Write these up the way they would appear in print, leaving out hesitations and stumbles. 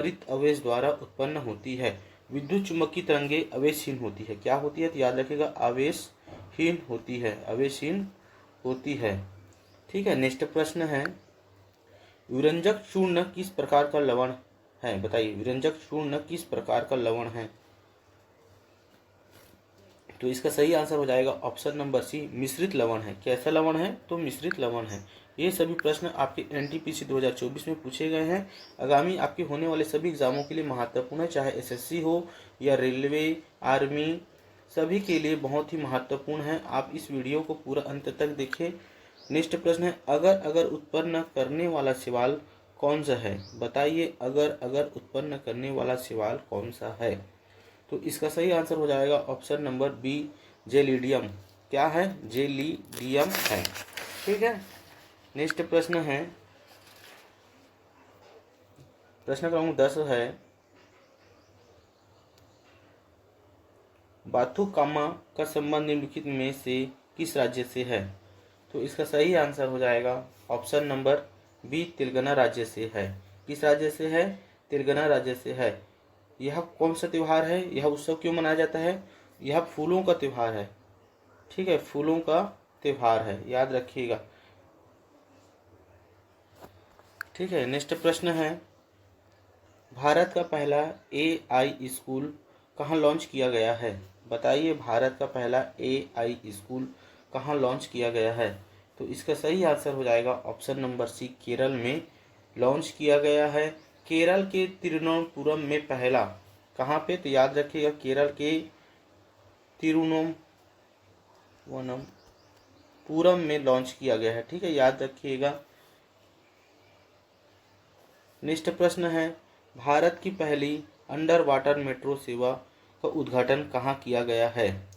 त्वरित आवेश द्वारा उत्पन्न होती है। विद्युत चुम्बकीय तरंगे आवेशहीन होती है। क्या होती है? तो याद रखिएगा, आवेशहीन होती है, आवेशहीन होती है। ठीक है, नेक्स्ट प्रश्न है, विरंजक चूर्ण किस प्रकार का लवण है? बताइए, विरंजक चूर्ण किस प्रकार का लवण है? तो इसका सही आंसर हो जाएगा ऑप्शन नंबर सी, मिश्रित लवण है। कैसा लवण है? तो मिश्रित लवण है। ये सभी प्रश्न आपके एनटीपीसी 2024 में पूछे गए हैं। आगामी आपके होने वाले सभी एग्जामों के लिए महत्वपूर्ण है, चाहे एसएससी हो या रेलवे, आर्मी, सभी के लिए बहुत ही महत्वपूर्ण है। आप इस वीडियो को पूरा अंत तक देखें। नेक्स्ट प्रश्न है, अगर उत्पन्न करने वाला सवाल कौन सा है? बताइए, अगर उत्पन्न करने वाला सवाल कौन सा है? तो इसका सही आंसर हो जाएगा ऑप्शन नंबर बी, जेलिडियम। क्या है? जेलिडियम है। ठीक है, नेक्स्ट प्रश्न है, प्रश्न क्रमांक 10 है, बाथुकामा का संबंध निम्नलिखित में से किस राज्य से है? तो इसका सही आंसर हो जाएगा ऑप्शन नंबर बी, तेलंगाना राज्य से है। किस राज्य से है? तेलंगाना राज्य से है। यह कौन सा त्योहार है? यह उत्सव क्यों मनाया जाता है? यह फूलों का त्योहार है। ठीक है, फूलों का त्योहार है, याद रखिएगा। ठीक है, नेक्स्ट प्रश्न है, भारत का पहला एआई स्कूल कहाँ लॉन्च किया गया है? बताइए, भारत का पहला एआई स्कूल कहाँ लॉन्च किया गया है? तो इसका सही आंसर हो जाएगा ऑप्शन नंबर सी, केरल में लॉन्च किया गया है। केरल के तिरुवनंतपुरम में पहला, कहाँ पे? तो याद रखिएगा, केरल के तिरुवनंतपुरम में लॉन्च किया गया है। ठीक है, याद रखिएगा। नेक्स्ट प्रश्न है, भारत की पहली अंडर वाटर मेट्रो सेवा का उद्घाटन कहाँ किया गया है?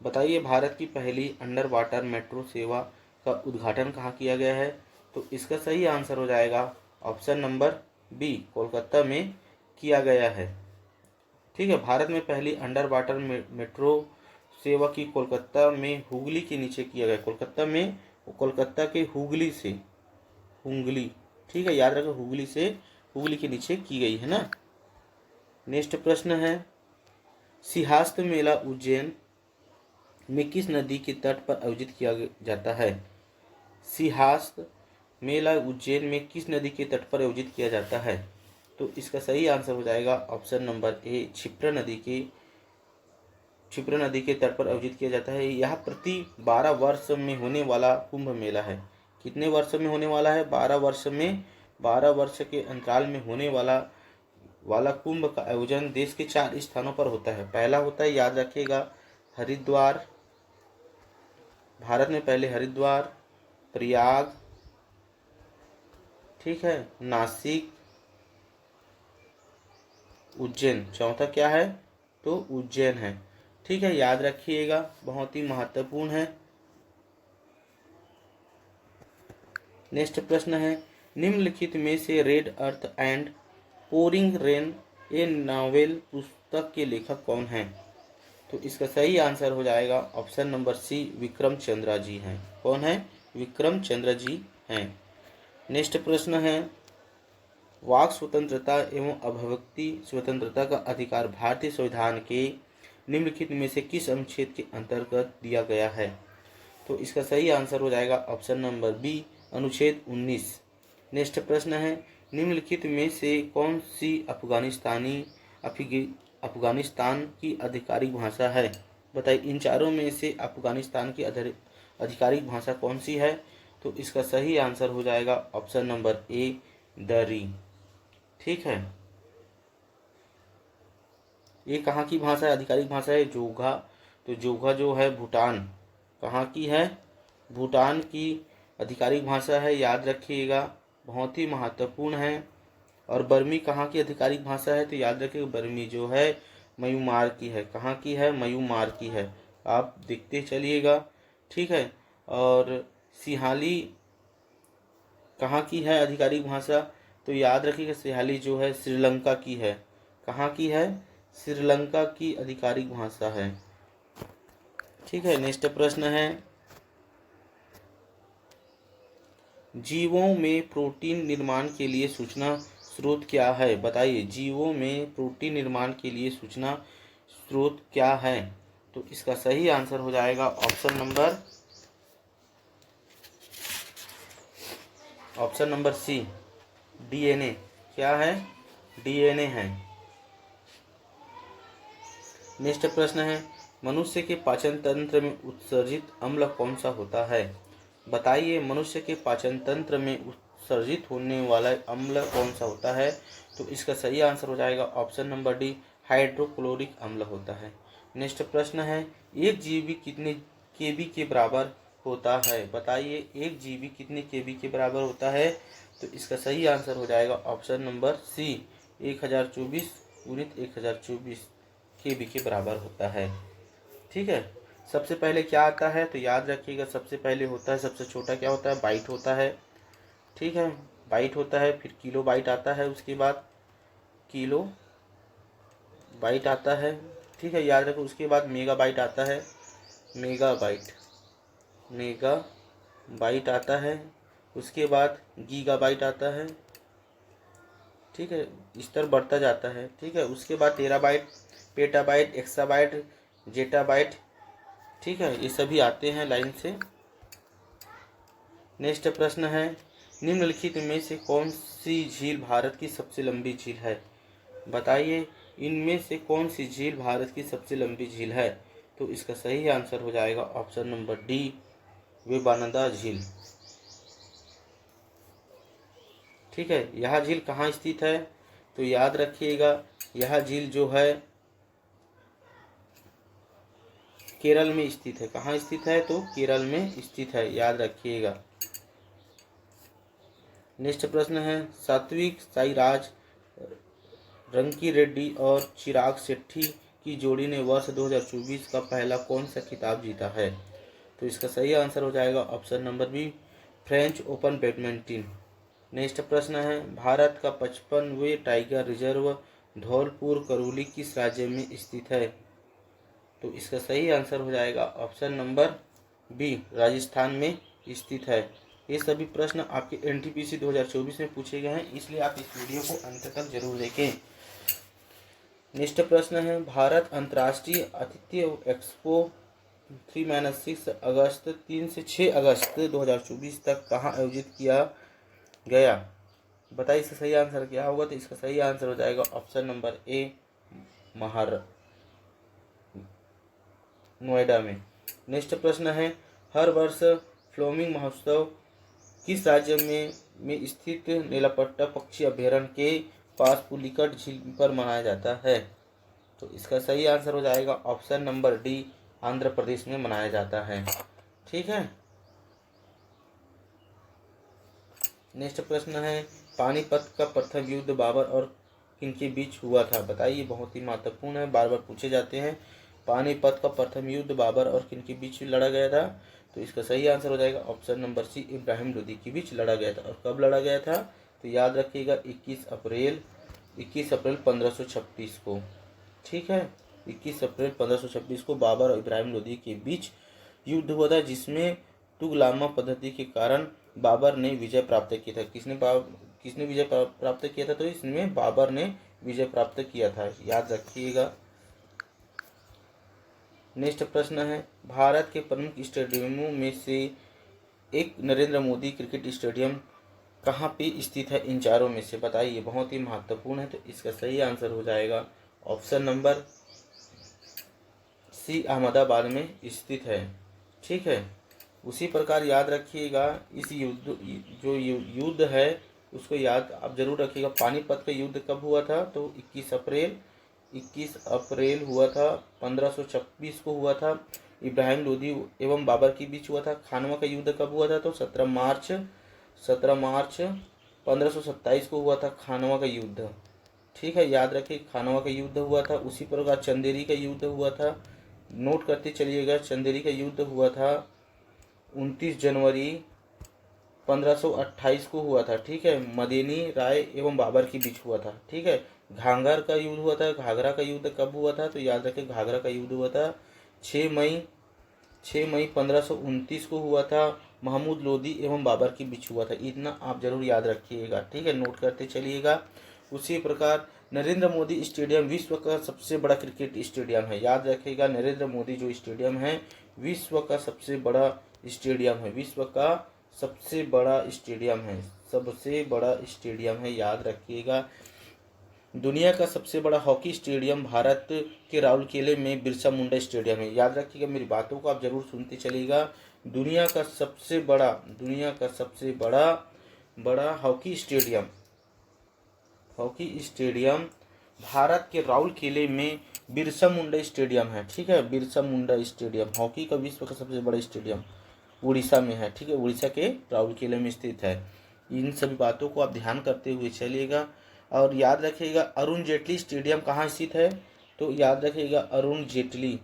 बताइए, भारत की पहली अंडर वाटर मेट्रो सेवा का उद्घाटन कहाँ किया गया है? तो इसका सही आंसर हो जाएगा ऑप्शन नंबर बी, कोलकाता में किया गया है। ठीक है, भारत में पहली अंडर वाटर मेट्रो सेवा की कोलकाता में हुगली के नीचे किया गया। कोलकाता में, कोलकाता के हुगली से, हुगली, ठीक है, याद रखो, हुगली से, हुगली के नीचे की गई है ना। नेक्स्ट प्रश्न है, सिंहस्थ मेला उज्जैन में किस नदी के तट पर आयोजित किया जाता है? सिंहस्थ मेला उज्जैन में किस नदी के तट पर आयोजित किया जाता है? तो इसका सही आंसर हो जाएगा ऑप्शन नंबर ए, क्षिप्रा नदी के तट पर आयोजित किया जाता है। यह प्रति 12 वर्ष में होने वाला कुंभ मेला है। कितने वर्ष में होने वाला है? 12 वर्ष में, 12 वर्ष के अंतराल में होने वाला कुंभ का आयोजन देश के 4 स्थानों पर होता है। पहला होता है, याद रखिएगा, हरिद्वार, भारत में पहले हरिद्वार, प्रयाग, ठीक है, नासिक, उज्जैन। चौथा क्या है? तो उज्जैन है। ठीक है, याद रखिएगा, बहुत ही महत्वपूर्ण है। नेक्स्ट प्रश्न है, निम्नलिखित में से red earth and pouring rain A novel पुस्तक के लेखक कौन हैं? तो इसका सही आंसर हो जाएगा option number C, Vikram Chandra ji हैं। कौन है? विक्रम चंद्र जी हैं। नेक्स्ट प्रश्न है, वाक स्वतंत्रता एवं अभिव्यक्ति स्वतंत्रता का अधिकार भारतीय संविधान के निम्नलिखित में से किस अनुच्छेद के अंतर्गत दिया गया है? तो इसका सही आंसर हो जाएगा ऑप्शन नंबर बी, अनुच्छेद 19। नेक्स्ट प्रश्न है, निम्नलिखित में से कौन सी अफगानिस्तान की आधिकारिक भाषा है? बताइए, इन चारों में से अफगानिस्तान की आधिकारिक भाषा कौन सी है? तो इसका सही आंसर हो जाएगा ऑप्शन नंबर ए, दरी। ठीक है, ये कहाँ की भाषा है? आधिकारिक भाषा है जोगा। तो जोगा जो है भूटान, कहाँ की है? भूटान की आधिकारिक भाषा है, याद रखिएगा, बहुत ही महत्वपूर्ण है। और बर्मी कहाँ की आधिकारिक भाषा है? तो याद रखिएगा, बर्मी जो है म्यांमार की है। कहाँ की है? म्यांमार की है। आप देखते चलिएगा। ठीक है, और सिंहाली कहाँ की है आधिकारिक भाषा? तो याद रखिएगा, सिंहाली जो है श्रीलंका की है। कहाँ की है? श्रीलंका की आधिकारिक भाषा है। ठीक है, नेक्स्ट प्रश्न है, जीवों में प्रोटीन निर्माण के लिए स्रोत क्या है? बताइए। जीवों में प्रोटीन निर्माण के लिए सूचना स्रोत क्या है? तो इसका सही आंसर हो जाएगा ऑप्शन नंबर सी, डीएनए। क्या है? डीएनए है। नेक्स्ट प्रश्न है, मनुष्य के पाचन तंत्र में उत्सर्जित अम्ल कौन सा होता है? बताइए, मनुष्य के पाचन तंत्र में उत्सर्जित होने वाला अम्ल कौन सा होता है? तो इसका सही आंसर हो जाएगा ऑप्शन नंबर डी, हाइड्रोक्लोरिक अम्ल होता है। नेक्स्ट प्रश्न है, एक जीबी कितने केबी के बराबर होता है? बताइए, एक जीबी कितने केबी के बराबर होता है? तो इसका सही आंसर हो जाएगा ऑप्शन नंबर सी, 1024 × 1024 केबी के बराबर होता है। ठीक है। सबसे पहले क्या आता है? तो याद रखिएगा, सबसे पहले होता है, सबसे छोटा क्या होता है? बाइट होता है। ठीक है, बाइट होता है, फिर किलो बाइट आता है, उसके बाद किलो बाइट आता है। ठीक है, याद रखो। उसके बाद मेगा बाइट आता है, मेगा बाइट आता है। उसके बाद गीगा बाइट आता है। ठीक है, इस तरह बढ़ता जाता है। ठीक है, उसके बाद टेराबाइट, पेटाबाइट, एक्साबाइट, जेटाबाइट। ठीक है, ये सभी आते हैं लाइन से। नेक्स्ट प्रश्न है, निम्नलिखित में से कौन सी झील भारत की सबसे लंबी झील है? बताइए, इनमें से कौन सी झील भारत की सबसे लंबी झील है? तो इसका सही आंसर हो जाएगा ऑप्शन नंबर डी, विवेकानंदा झील। ठीक है, यह झील कहाँ स्थित है? तो याद रखिएगा, यह झील जो है केरल में स्थित है। कहाँ स्थित है? तो केरल में स्थित है, याद रखिएगा। नेक्स्ट प्रश्न है, सात्विक साईराज रंकी रेड्डी और चिराग शेट्टी की जोड़ी ने वर्ष 2024 का पहला कौन सा खिताब जीता है? तो इसका सही आंसर हो जाएगा option number B, French Open badminton. Next प्रश्न है, भारत का 55वें टाइगर रिजर्व धौलपुर करौली किस राज्य में स्थित है? तो इसका सही आंसर हो जाएगा ऑप्शन नंबर बी, राजस्थान में स्थित है। ये सभी प्रश्न आपके एनटीपीसी 2024 में पूछे गए हैं, इसलिए आप इस वीडियो को अंत तक जरूर देखें। नेक्स्ट प्रश्न है, भारत अंतर्राष्ट्रीय आतिथ्य एक्सपो 3 अगस्त 3 से 6 अगस्त 2024 तक कहाँ आयोजित किया गया? बताइए, इसका सही आंसर क्या होगा? तो इसका सही आंसर हो जाएगा ऑप्शन नंबर ए, नोएडा में। नेक्स्ट प्रश्न है, हर वर्ष फ्लोमिंग महोत्सव किस राज्य में स्थित नीलापट्टा पक्षी अभयारण्य के पास पुलिकट झील पर मनाया जाता है? तो इसका सही आंसर हो जाएगा option number D, Andhra Pradesh में मनाया जाता है। ठीक है। नेक्स्ट प्रश्न है, पानीपत का प्रथम युद्ध बाबर और किनके बीच हुआ था? बताइए, बहुत ही महत्वपूर्ण है, बार बार पूछे जाते हैं। पानीपत का प्रथम युद्ध बाबर और किनके बीच लड़ा गया था? तो इसका सही आंसर हो जाएगा option number C, Ibrahim Lodi के बीच लड़ा गया था। और कब लड़ा गया था? तो याद रखिएगा, 21 अप्रैल 1536 को। ठीक है, 21 अप्रैल 1526 को बाबर और इब्राहिम लोदी के बीच युद्ध हुआ था, जिसमें तुगलामा पद्धति के कारण बाबर ने विजय प्राप्त किया था। किसने विजय प्राप्त किया था? तो इसमें बाबर ने विजय प्राप्त किया था, याद रखिएगा। नेक्स्ट प्रश्न है, भारत के प्रमुख स्टेडियमों में से एक नरेंद्र मोदी क्रिकेट स्टेडियम कहाँ पे स्थित है? इन चारों में से बताइए, बहुत ही महत्वपूर्ण है। तो इसका सही आंसर हो जाएगा ऑप्शन नंबर सी, अहमदाबाद में स्थित है। ठीक है, उसी प्रकार याद रखिएगा, इस युद्ध है उसको याद आप जरूर रखिएगा। पानीपत का युद्ध कब हुआ था? तो 21 अप्रैल हुआ था, 1526 को हुआ था। इब्राहिम लोदी एवं बाबर के बीच हुआ था। खानवा का युद्ध कब हुआ था? तो 17 मार्च 1527 को हुआ था खानवा का युद्ध। ठीक है, याद रखिए, खानवा का युद्ध हुआ था। उसी प्रकार चंदेरी का युद्ध हुआ था, नोट करते चलिएगा। चंदेरी का युद्ध हुआ था 29 जनवरी 1528 को हुआ था। ठीक है, मदेनी राय एवं बाबर के बीच हुआ था। ठीक है, घाघर का युद्ध हुआ था। घाघरा का युद्ध कब हुआ था? तो याद रखें, घाघरा का युद्ध हुआ था 6 मई 1529 को हुआ था। महमूद लोदी एवं बाबर के बीच हुआ था। इतना आप जरूर याद रखिएगा। ठीक है, नोट करते चलिएगा। उसी प्रकार नरेंद्र मोदी स्टेडियम विश्व का सबसे बड़ा क्रिकेट स्टेडियम है। याद रखिएगा, नरेंद्र मोदी जो स्टेडियम है विश्व का सबसे बड़ा स्टेडियम है, विश्व का सबसे बड़ा स्टेडियम है, सबसे बड़ा स्टेडियम है, याद रखिएगा। दुनिया का सबसे बड़ा हॉकी स्टेडियम भारत के राउरकेले में बिरसा मुंडा स्टेडियम है। याद रखिएगा, मेरी बातों को आप जरूर सुनते चलिएगा। दुनिया का सबसे बड़ा हॉकी स्टेडियम भारत के राउरकेले में बिरसा मुंडा स्टेडियम है। ठीक है, बिरसा मुंडा स्टेडियम हॉकी का विश्व का सबसे बड़ा स्टेडियम उड़ीसा में है। ठीक है, उड़ीसा के राउरकेले में स्थित है। इन सभी बातों को आप ध्यान करते हुए चलिएगा। और याद रखिएगा, अरुण जेटली स्टेडियम कहाँ स्थित है? तो याद रखिएगा, अरुण जेटली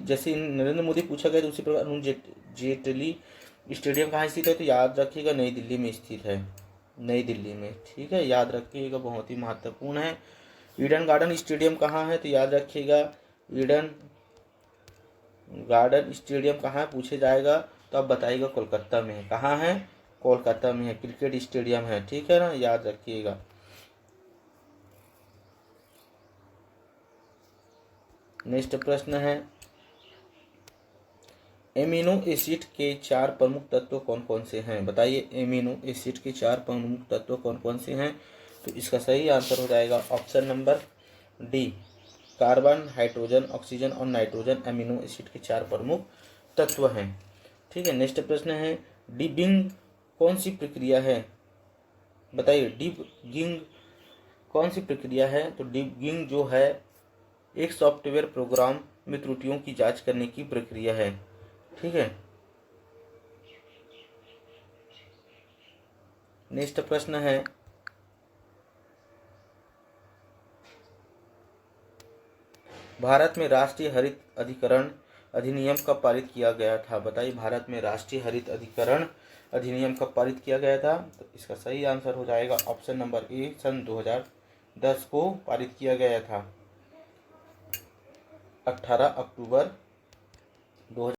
जैसे नरेंद्र मोदी पूछा गया तो उसी प्रकार अरुण जेटली स्टेडियम कहाँ स्थित है? तो याद रखिएगा, नई दिल्ली में स्थित है, नई दिल्ली में। ठीक है, याद रखिएगा, बहुत ही महत्वपूर्ण है। ईडन गार्डन स्टेडियम कहाँ है? तो याद रखिएगा, ईडन गार्डन स्टेडियम कहाँ पूछे जाएगा तो आप बताइएगा कोलकाता में है। कहाँ है? कोलकाता में है, क्रिकेट स्टेडियम है। ठीक है ना, याद रखिएगा। नेक्स्ट प्रश्न है, एमिनो एसिड के 4 प्रमुख तत्व कौन कौन से हैं? बताइए, एमिनो एसिड के 4 प्रमुख तत्व कौन कौन से हैं? तो इसका सही आंसर हो जाएगा option number D, carbon, hydrogen, oxygen और नाइट्रोजन एमिनो एसिड के 4 प्रमुख तत्व हैं। ठीक है, नेक्स्ट प्रश्न है, डिबिंग कौन सी प्रक्रिया है? बताइए, डिबिंग कौन सी प्रक्रिया है? तो डिबिंग जो है एक सॉफ्टवेयर प्रोग्राम में त्रुटियों की जांच करने की प्रक्रिया है। ठीक है, नेक्स्ट प्रश्न है, भारत में राष्ट्रीय हरित अधिकरण अधिनियम कब पारित किया गया था? बताइए, भारत में राष्ट्रीय हरित अधिकरण अधिनियम कब पारित किया गया था? तो इसका सही आंसर हो जाएगा ऑप्शन नंबर ए, सन 2010 को पारित किया गया था, 18 अक्टूबर 2010।